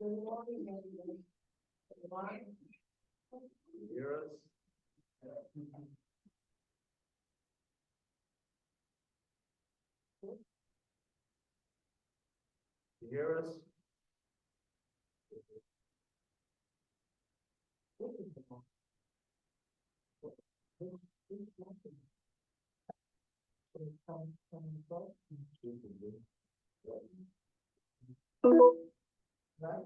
Good morning, everybody. Can you hear us? Can you hear us? Right?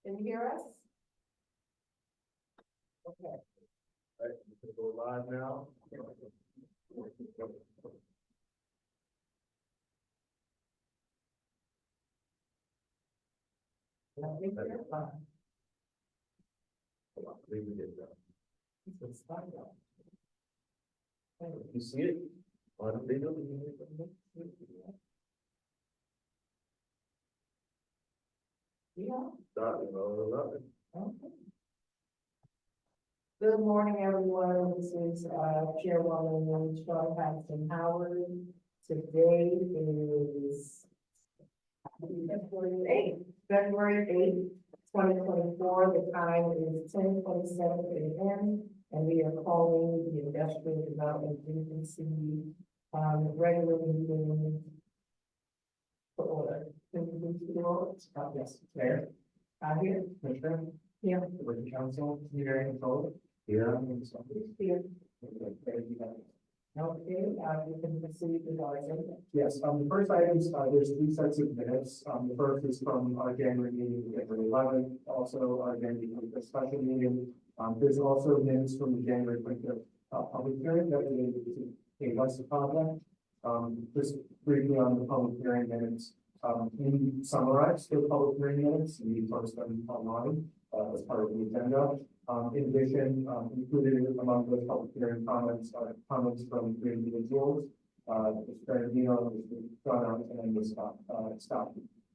Can you hear us? Okay. All right, we can go live now. I think we're fine. Hold on, leave me get that. It's fine now. You see it on the video? Yeah. Starting on 11. Okay. Good morning, everyone. This is Chairwoman Charlotte Patterson Howard. Today is February 8th, 2024. The time is 10:27 a.m. and we are calling the Industrial Development Agency regular meeting to order. Can you please do all? Yes, Mayor, Here. Commissioner, Here. with the council, leader and control. Yeah. Here. Okay, we can proceed with our agenda. Yes, the first items, there's three sets of minutes. The first is from our January meeting, January 11th, also our January 25th special meeting. There's also minutes from the January 25th public hearing that related to a West project. Just briefly on the public hearing minutes. We summarized the public hearing minutes and we post them online as part of the agenda. In addition, included among those public hearing comments are comments from three individuals, Mr. Bernardino, Mr. Gunnar, and Ms. Scott.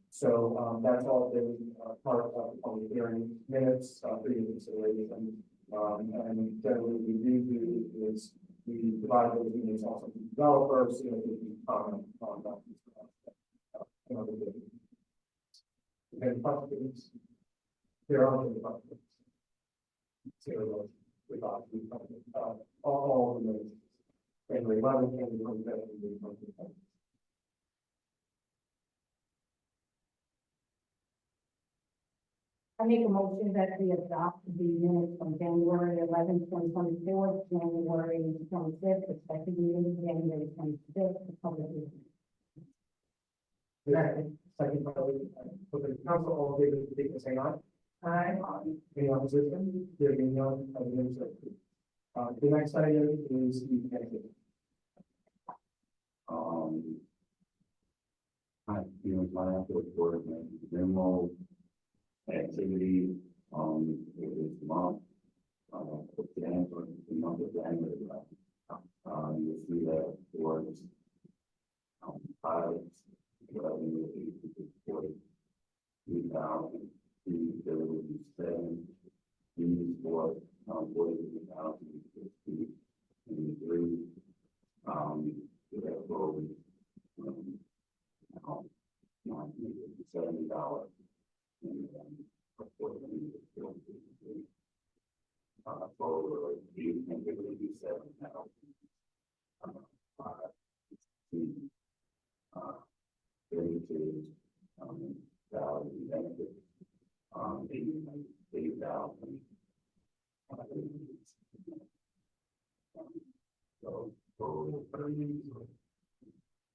So that's all been part of the public hearing minutes for your consideration. And generally, we do is we provide those minutes also to developers, so that they can comment on that. Any questions? There are any questions. Zero, without all of the January 11th, January 27th, I make a motion that we adopt the minutes from January 11th, 2024, January 25th, the special meeting, January 25th, the public meeting. Second, for the council, all in favor, please say aye. Aye. Any opposition? Hearing none, minutes are approved. The next item is the executive. I feel my effort for minimal activity, it was month, for January, the month of January, you'll see that towards, pilots, revenue, 43,000, feasibility 7, fees for, 43,053, therefore, $70. For 887,000. Value benefit, 8,000. So, total earnings,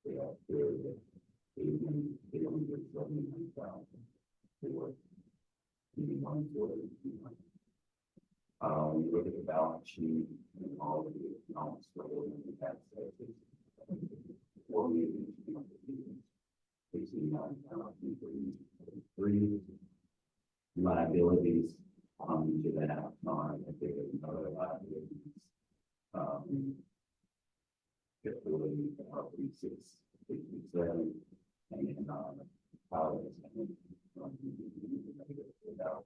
we have 879,000 for 81,200. When you look at the balance sheet and all of the accounts for the tax taxes, 69,333 liabilities to that on I think another liabilities. Facility 3667 and pilots without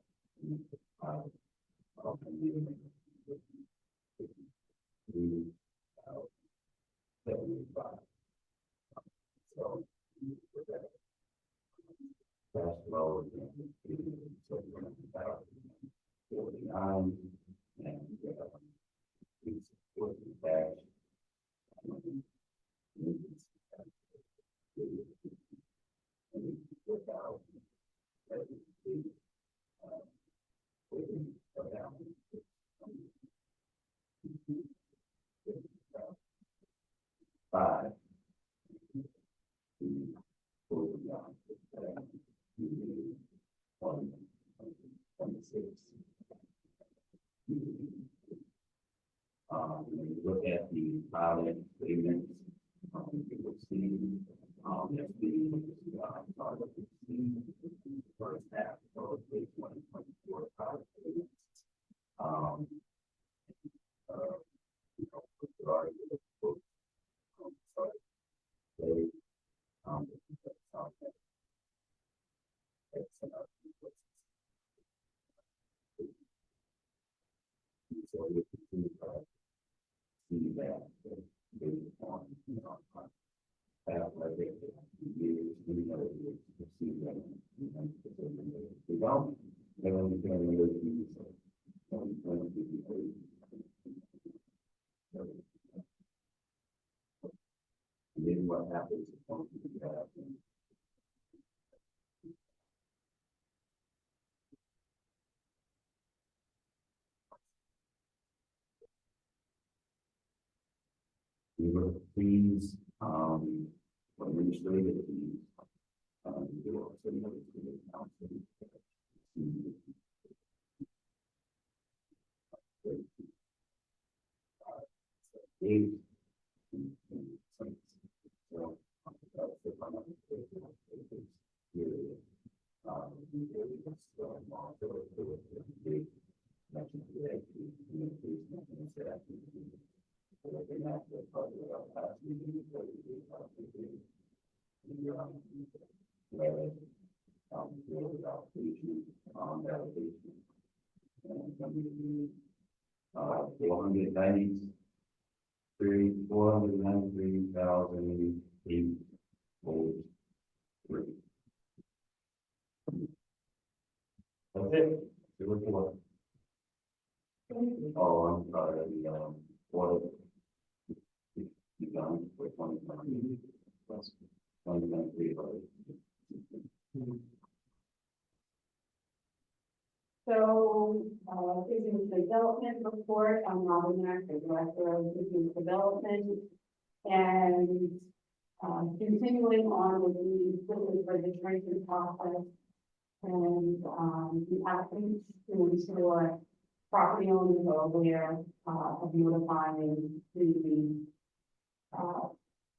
so cash flow 5. To vote on, 126. When you look at the filing statements, you will see, that's the first half of the 2024 filing statements. With regard to the book, sorry, they, so you can see that based on, past like years, we know you see that, we don't, they only can really use and then what happens is going to be that. We were pleased, for administrative fees, there were also noted to the council. $493,008 votes. That's it. The report. Oh, I'm sorry, the, what, you done for 2023, 2023, So, business development report, I'm Robin Mack, the Director of Business Development. And, continuing on with the business registration process and, the outreach to ensure property owners are aware, of notifying the,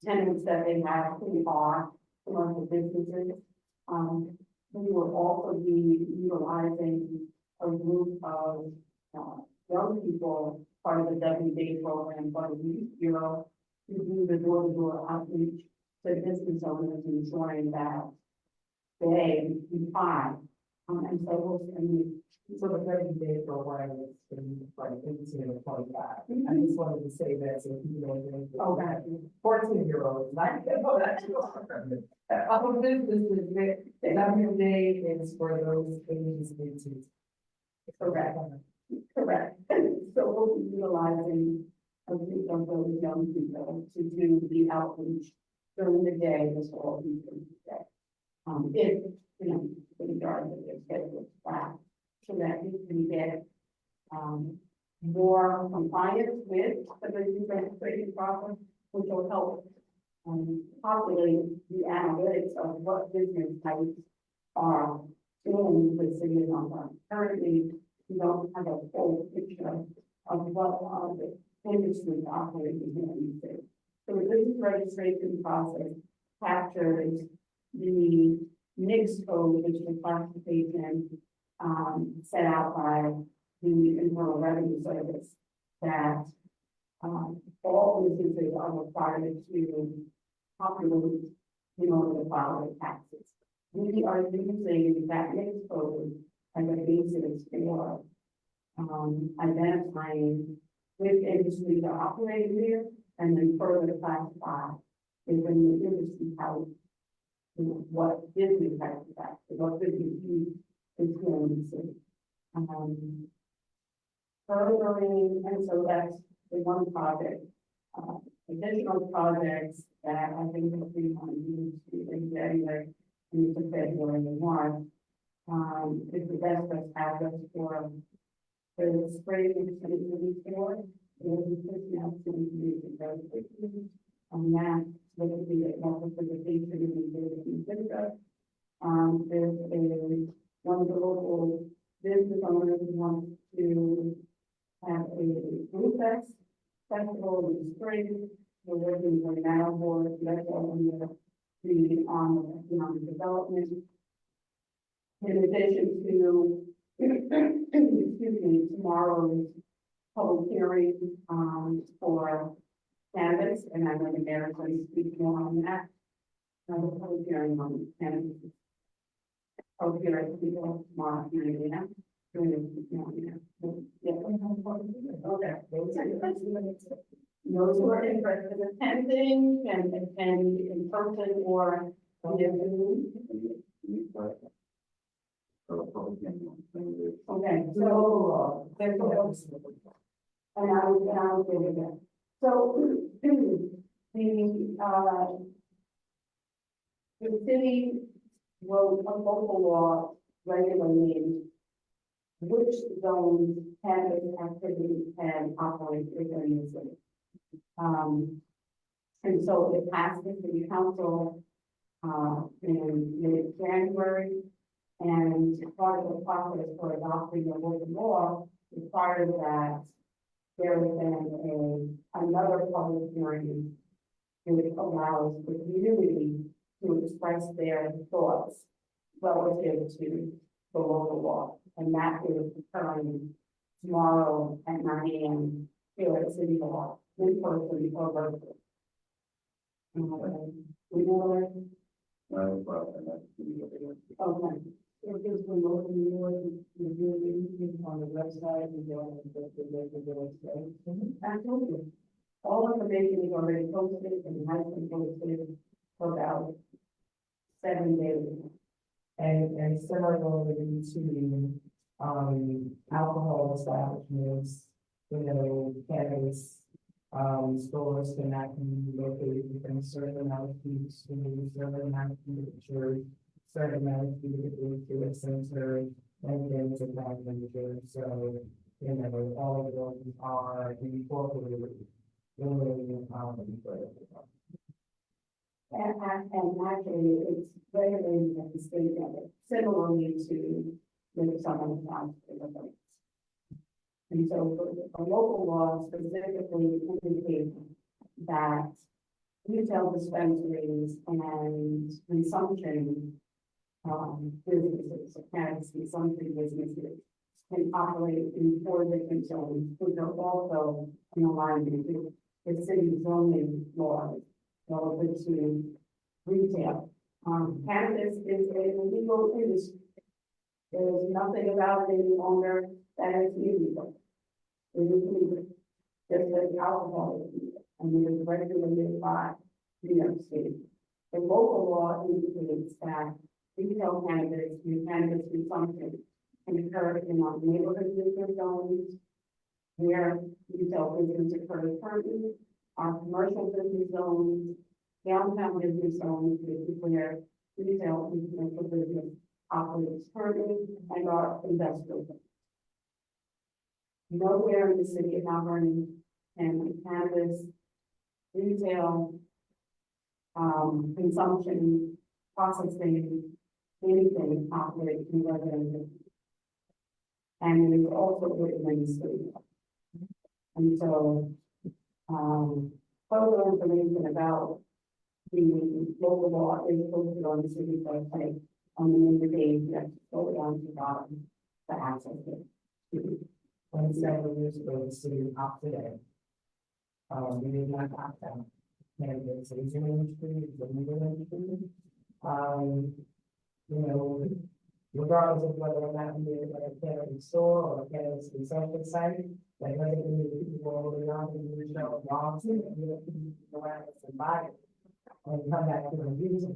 tenants that they have who are commercial businesses. We will also be utilizing a group of young people, part of the WD program, part of the Youth Bureau, to do the door-to-door outreach to business owners, ensuring that they comply. And so So the 30-day program is from like 18 to 25. I just wanted to say that so people don't think. Oh, that 14-year-olds, not, oh, that's. Other businesses, the WD is for those ages 18. correct. Correct. So we'll be utilizing a group of those young people to do the outreach during the day, this all weekend day. If, you know, the majority of their schedule is flat, so that we can get, more compliance with the business registration process, which will help, populate the analytics of what business types are in the city of Longmont. Currently, we don't have a full picture of what are the industries operating here in the city. So the business registration process captures the mixed code, which is the classification, set out by the Internal Revenue Service, that, all businesses are required to populate in order to file their taxes. We are using that mixed code as a basis for, identifying which industries are operating here, and then further classify within the industry how, you know, what business type of tax, what business use is here in the city. Furthering, and so that's the one project. Additional projects that I think will be on in January, into February and March, is the best practice for the spring and city store. It will be pushing out to the very quickly. on that, there will be a more presentation in MVIDA. There's one of the local business owners who wants to have a food festival in the spring. We're working with now board, that's all under the economic development. In addition to, excuse me, tomorrow's public hearing, for cannabis, and I'm going to get everybody to speak more on that. The public hearing on cannabis. Public hearing tomorrow, yeah. Those who are interested in attending and attend in person or via Zoom. Okay, so there's and I was doing that. So the city will, a local law regulating which zones cannabis activity can operate within the city. And so it passed the city council in mid-January, and part of the process for adopting the local law required that there has been another public hearing which allows the community to express their thoughts relative to the local law. And that is occurring tomorrow at 9 a.m. here at City Hall, in person or virtually. We know it. Okay. If there's a local law, you on the website, and go and get the website. Absolutely. All information is already posted and has been posted for about 7 days. And similarly to, alcohol establishments, cannabis, stores cannot be located within a certain amount of feet, schools, certain amount of feet of church, certain amount of feet of a center, and things of that nature. So, all of those are incorporated in the, And actually, it's regulated at the state level, similarly to when someone wants to live. And so the local law specifically indicates that retail dispensaries and consumption businesses, cannabis consumption businesses can operate in 4 different zones, which are also in alignment with the city zoning laws relative to retail. Cannabis is a legal industry. There is nothing about it any longer that is illegal. It is legal. Just like alcohol is legal, and it is regulated by New York State. The local law indicates that retail cannabis and cannabis consumption can occur in our neighborhood business zones, where retail business occurs currently, our commercial business zones, downtown business zones, which is where retail and commercial business operates currently, and our industrial zones. Nowhere in the city of Mount Vernon can cannabis, retail, consumption, processing, anything operate in residential. And it is also written in the city. And so, further information about the local law is posted on the city's website on the invitation that go down to the bottom to access it. 27 years ago, the city opted in. We did not opt out. Cannabis is an industry, it's a legal industry. Regardless of whether or not we are a cannabis store or a cannabis consumption site, that doesn't mean that people go around and use their laws and go around and buy it and come back to the music.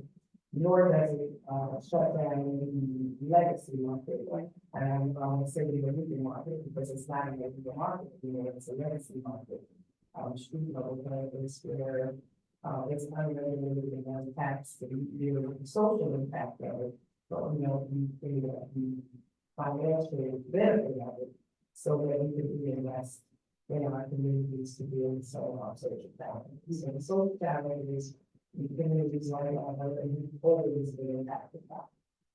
Nor does it shut down the legacy market, and say the legal market, because it's not a legal market, it's a legacy market. Street level cannabis where it's unregulated and untaxed, the social impact of it. But the financial benefit of it, so that we can reinvest in our communities to be able to solve our social challenges. So the social challenges, the communities like our, and always been impacted by.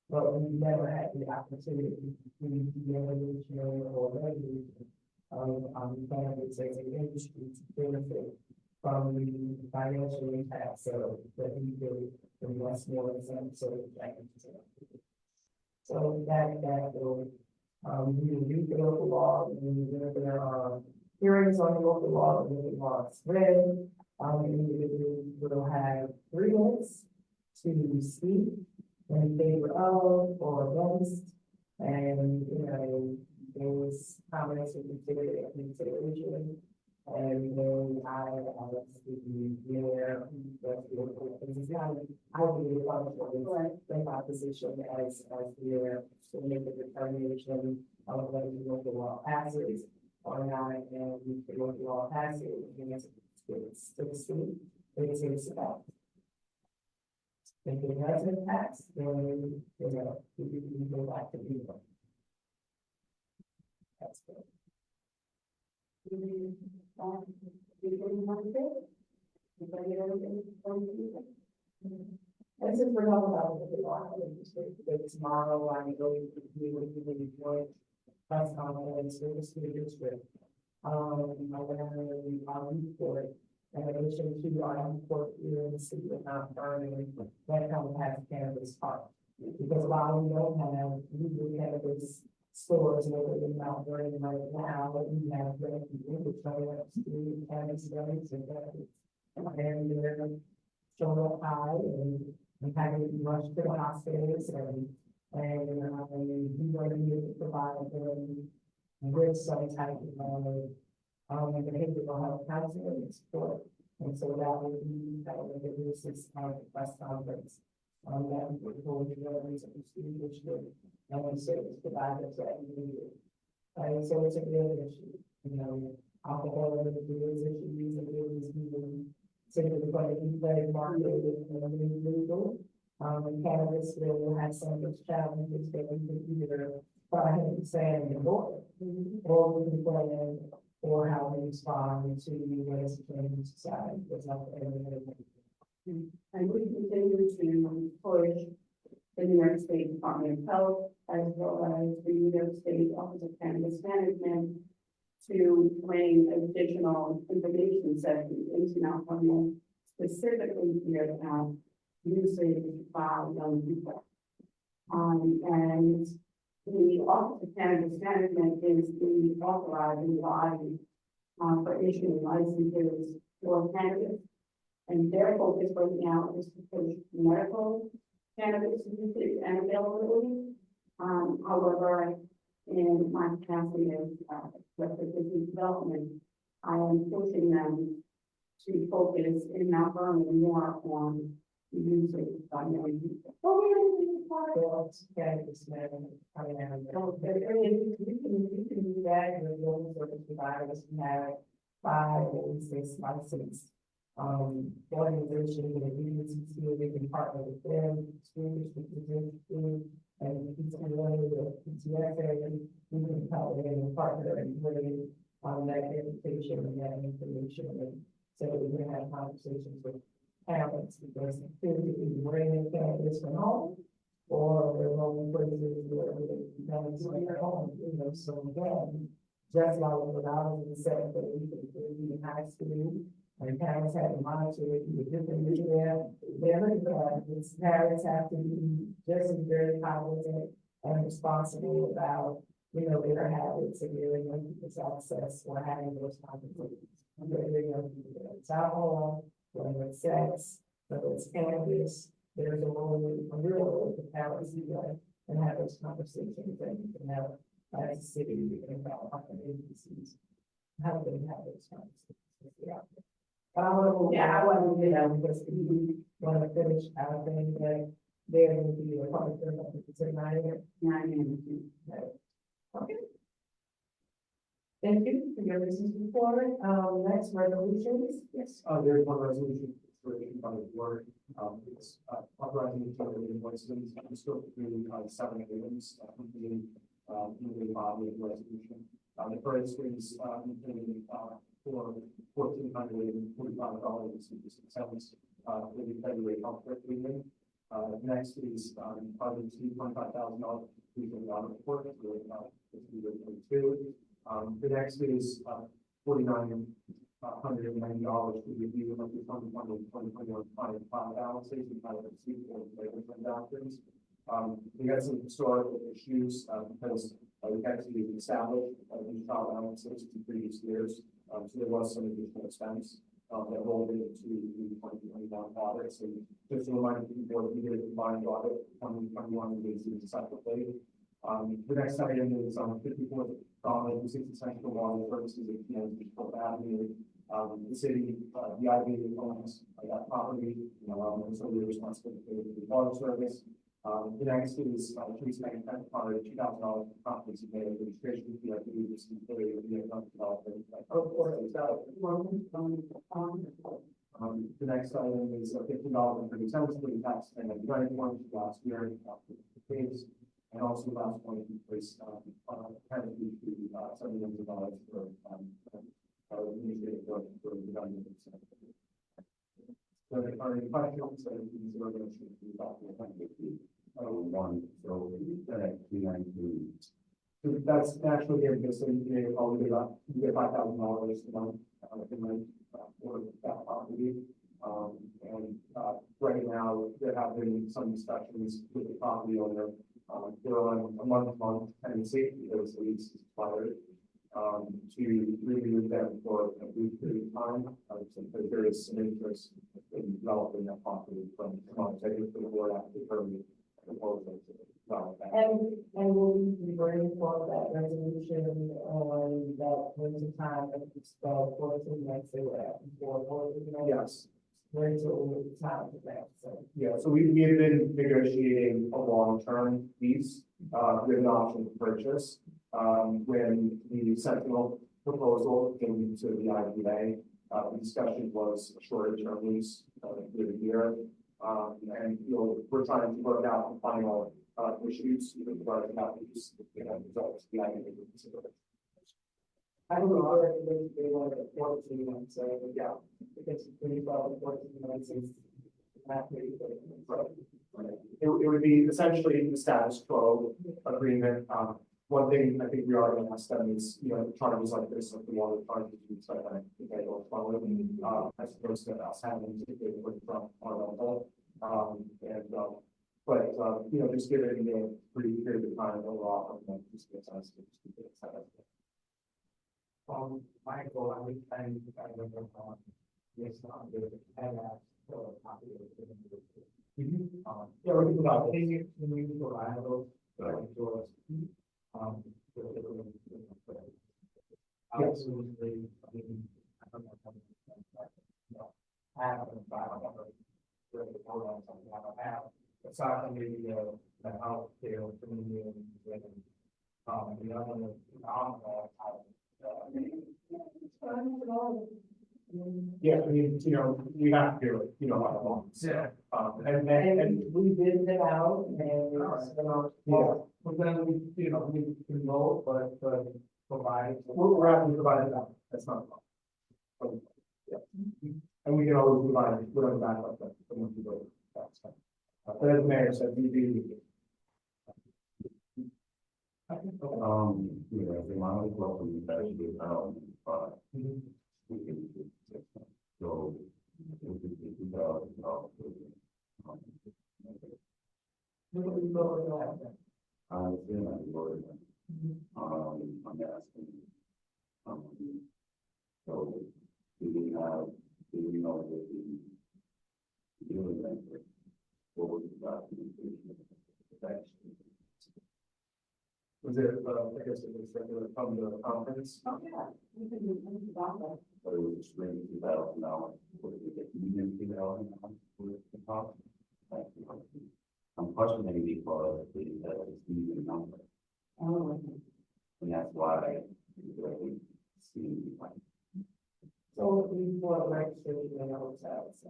But we never had the opportunity to be evolutionary or revolutionary of cannabis as an industry to benefit from the financial impacts of that we do in Westmoreland and sort of like. So that will, we will read the local law, and there are hearings on the local law, and the law is read. Individuals will have 3 minutes to speak in favor of or against, and, you know, those comments are considered a consideration. And then I was the mayor, I will be responsible for my position as mayor to make the determination of whether the local law passes or not, and if the local law passes, then it's to the state, it's about. If it doesn't pass, then, you know, we go back to people. That's good. This is for all about the law, tomorrow I'm going to be with the joint press conference with the school district. I'm gonna report, in addition to our report here in the city of Mount Vernon, that comes has cannabis park. Because while we don't have legal cannabis stores whether in Mount Vernon right now, but we have the cannabis studies and they're showing up high and having to rush to the hospitals and we want to be able to provide them with some type of behavioral health counseling and support. And so that would be the basis of the press conference. That would hold the residents of the school district and service providers that we need. And so it's a real issue, you know, alcohol and abuse issues and abuse even simply going to be very marketed and legal. Cannabis will have some of those challenges that we can either try to say and ignore, or we can plan for how we respond to the ways of changing society. There's not And we continue to push the New York State Department of Health, as well as the New York State Office of Cannabis Management, to bring additional information sessions into Mount Vernon, specifically here about usage by young people. And the Office of Cannabis Management is the authorizing body for issuing licenses for cannabis. And their focus right now is to push medical cannabis usage and availability. However, in my capacity as Director of Business Development, I am pushing them to focus in Mount Vernon more on the usage by young people. cannabis management coming out. You can do that with local service providers who have 5 or 6 licenses. Organization that we can partner with them, schools, and the PTSA, we can probably partner and bring on that education and that information, and so that we can have conversations with parents, because clearly we bring in cannabis from home, or they're going places where they don't see their home, you know, so again, just like what I was saying, that we can do in high school. And parents have to monitor it, the different there. Parents have to be just as very cognizant and responsible about, you know, their habits and their young people's access or having those conversations. Whether it's alcohol, whether it's sex, whether it's cannabis, there's a real role for parents to go and have those conversations and have as a city and about our agencies. How do they have those conversations? Yeah. I want to, you know, because we want to finish our thing that there will be a part of the 9 Okay. Thank you for your listening report. Next resolutions. Yes. There's one resolution for by the board. It's authorizing the total invoices and scope through 7 items, the body of the resolution. The first is, for $1,445.66, for the February healthcare premium. Next is, probably $225,000 for the audit report, for, fiscal year 22. The next is, $4,990 to review of the 2021 fund balances and final receipt for labor transactions. We had some historical issues, because we had to establish these trial balances in previous years. So there was some additional expense that rolled into the 2021 audit. So just to remind people, we did a combined audit 2021 and 2022 separately. The next item is 54,060 Central Water Services at PN People Avenue. The city, the IB owns that property, and so we're responsible for the water service. The next is police management part of $2,000 property made registration fee. I believe this is the next item is $50.30 for the tax and the running one last year case, and also last one was penalty to $7 million for administrative work for the government. So there are any questions that these are going to be about the One, so that 292. So that's naturally given this, so you may probably get $5,000 a month, for that property. Right now, there have been some discussions with the property owner. They're on a month-to-month tenancy because the lease is expired. To review them for a brief period of time, because there is some interest in developing that property from executive to the board after the term proposal to develop that. And we'll be bringing forward that resolution on that winter time of the 14 months they were at before, Yes. winter over the time of that, so. Yeah, so we have been negotiating a long-term lease, with an option to purchase. When the Sentinel proposal came to the IDA, the discussion was a shorter term lease, with a year. And, we're trying to work out the final, issues, with regard to how these, results, the IDA would consider it. I don't know, they wanted a 14 months, so, yeah, because 12 to 14 months is not pretty good. It would be essentially the status quo agreement. One thing I think we are going to ask them is, charges like this, like the water charges, so I think they will follow, as opposed to us having to pay from our level. Just give it a pretty period of time overall, and then just get us to get it set up. Michael, I would think I remember yes, the head for copy of the Yeah, we can put out. can you provide those to us? Absolutely. I mean, I don't know. I haven't filed the programs I have. Aside from the health care premium, the other, Yeah, I mean, we have to do it, like once. Yeah. And We did it out and, well, but then we can vote, but provide. we're happy to provide it out, that's not a problem. Yeah. And we can always provide whatever backup that someone can go. That's fine. But as the mayor said, we do. The amount of welcome is actually, but we can, so, we can do that. I'm worried. I'm asking. So, do we know that the dealing bank, what was the documentation of that? Was it, I guess it was regular from the conference? Oh, yeah. We can do that. But it was extremely $2,000. What did we get? $2,000 for the top? I'm questioning because it's even number. Oh, And that's why I really see like. so we bought registration in hotels. So.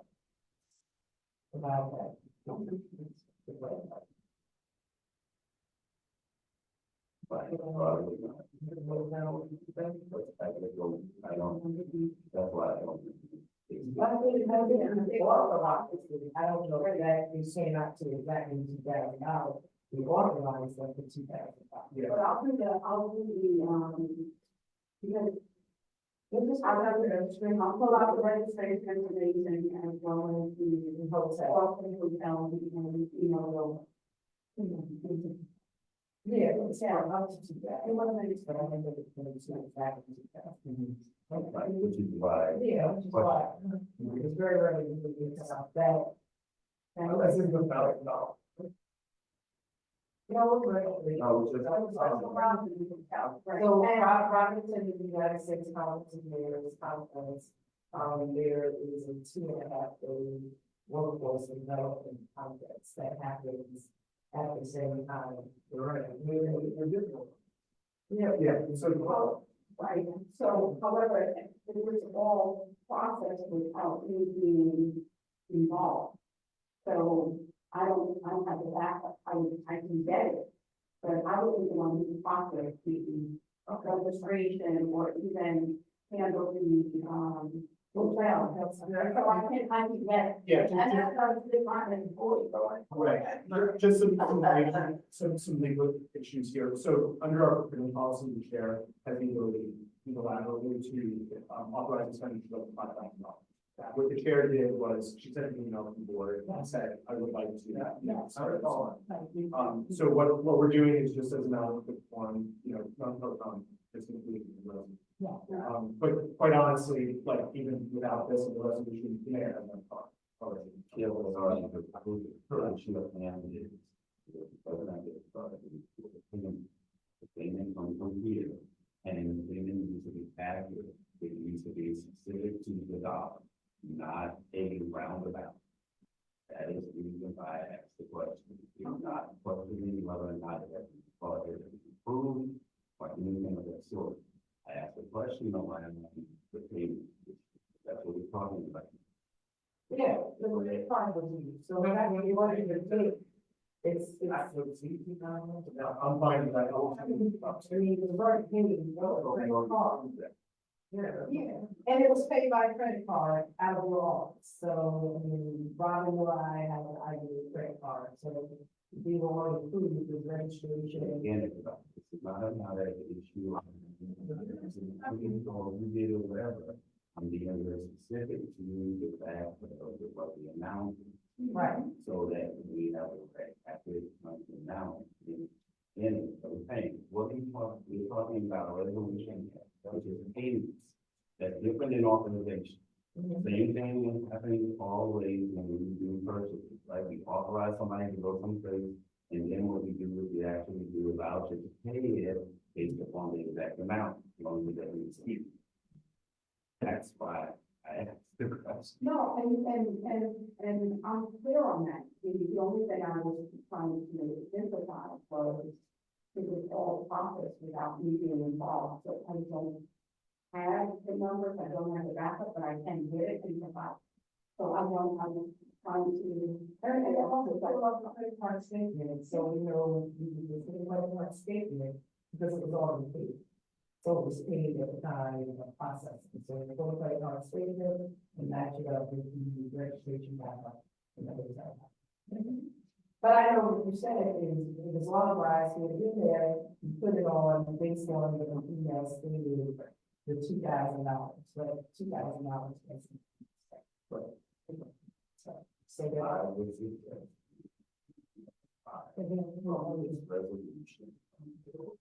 About that. But, probably not. But I don't, that's why I don't. I don't know that we say not to exactly $2,000. We authorized them for $2,000. Yeah. But I'll do because I'll have the registration, I'll pull out the registration information as well as the hotel, and, you know, Yeah, it's up to $2,000. it wasn't But I think that it's going to be exactly $2,000. Right, which is why. Yeah, which is why, it's very rarely we get about that. Unless it's $1,000. No, we're great. No, it's just. So, Robinson is the United States Conference of Mayors Conference. There is a 2.5-day workforce development conference that happens at the same time. Right. We're different. Yeah, so, Right, so however, it was all processed without me being involved. So I don't have the backup, I can get it, but I wouldn't be the one who process the registration or even handle the, hotel. So I can get it. yeah, And that's not a department employee, so right, just some legal issues here. So under our procurement policy, the chair has the ability unilaterally to authorize expenditures of $5,000. What the chair did was, she sent an email to the board and said, I would like to do that. Yeah, sorry, that's all. So what we're doing is just as an output form, just including the resolution. But quite honestly, like even without this in the resolution, you may have done already. Yeah, well, it's already approved. Correct. She was handed. The payment comes from here, and the payment needs to be accurate. It needs to be specific to the dollar, not a roundabout. That is the reason why I asked the question. It's not questioning whether or not it has been approved or anything of that sort. I asked the question around the payment. That's what we're talking about. Yeah, it's fine with you. So when you want to take, it's. I'm fine with that. I mean, the right payment, credit card. Yeah, and it was paid by credit card out of your office. So, I mean, Robin or I have an ID credit card, so we will already prove the registration. Again, it's not another issue. Or we did or whatever. I'm being very specific to the fact of what the amount is. Right. So that we have a accurate amount in the paying. What we're talking about a resolution, which is payments. That's different than authorization. Same thing is happening always when we do purchases, right? We authorize somebody to go someplace, and then what we do is we actually do a voucher to pay it based upon the exact amount, as long as that we receive. That's why I asked the question. No, and I'm clear on that. The only thing I was trying to emphasize was it was all processed without me being involved. So I don't have the numbers, I don't have the backup, but I can get it and provide. So I'm trying to. And also, I love the credit card statement, so we know the credit card statement, because it was already paid. So it was paid at the time of processing, so the full credit card statement, and match it up with the registration backup. And everything like that. But I know what you said, is it was authorized, so in there, you put it on based on the email stated the $2,000, but $2,000. So there I are. would see that. And then, you know, This resolution. So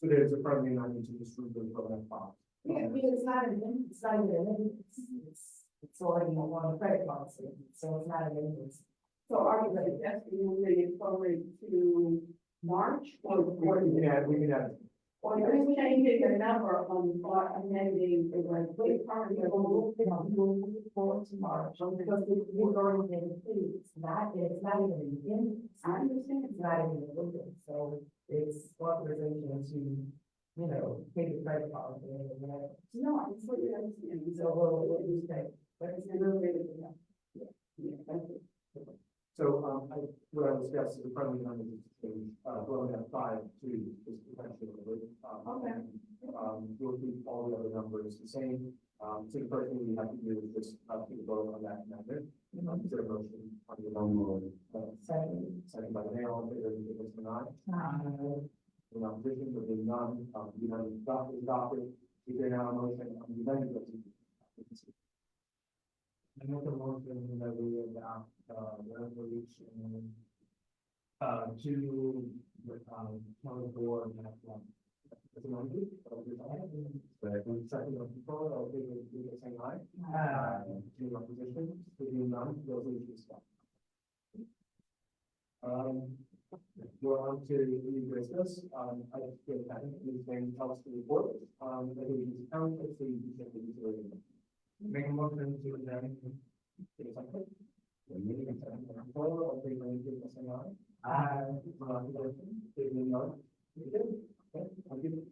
there's a friendly amendment to this room for that box. yeah, because it's not even an invoice, it's already on the credit card statement, so it's not an invoice. So are you suggesting moving it forward to March or We can add. or you're changing the number on or amending the Wait, we'll move it forward to March, because we've already been paid, it's not even an invoice. I understand. It's not even an invoice, so it's authorization to, pay the credit card. No, I completely understand. So we'll just say, But it's a little bit of, yeah, thank you. So, what I was discussing, the friendly amendment is to change, blowing up 5 to just potentially, Okay. We'll keep all the other numbers the same. So the first thing we have to do is just, keep a vote on that amendment. Is there a motion on the amendment? Second by the mayor, all in favor, indicate by saying aye. In opposition, there being none, the amendment is adopted. Is there now a motion on the amendment resolution? I make a motion that we adopt, resolution, to, 24 next one. Is there a motion? Second by the floor, all in favor, indicate by saying aye. In opposition, there being none, the resolution is adopted. We're on to new business. I think these things tell us the report. I think we can count it, so you can check the utility. Make a motion to adjourn. Take a second. The meeting is second. All in favor, indicate by saying aye. Aye. In opposition, there being none. Okay, I'll give it.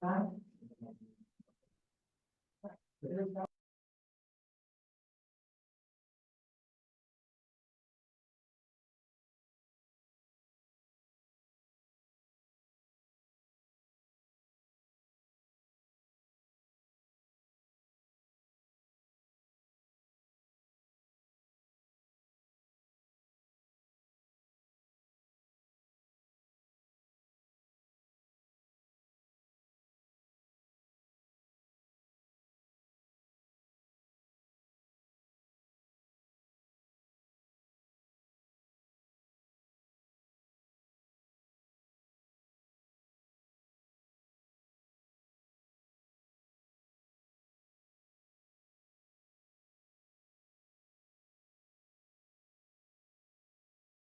Huh?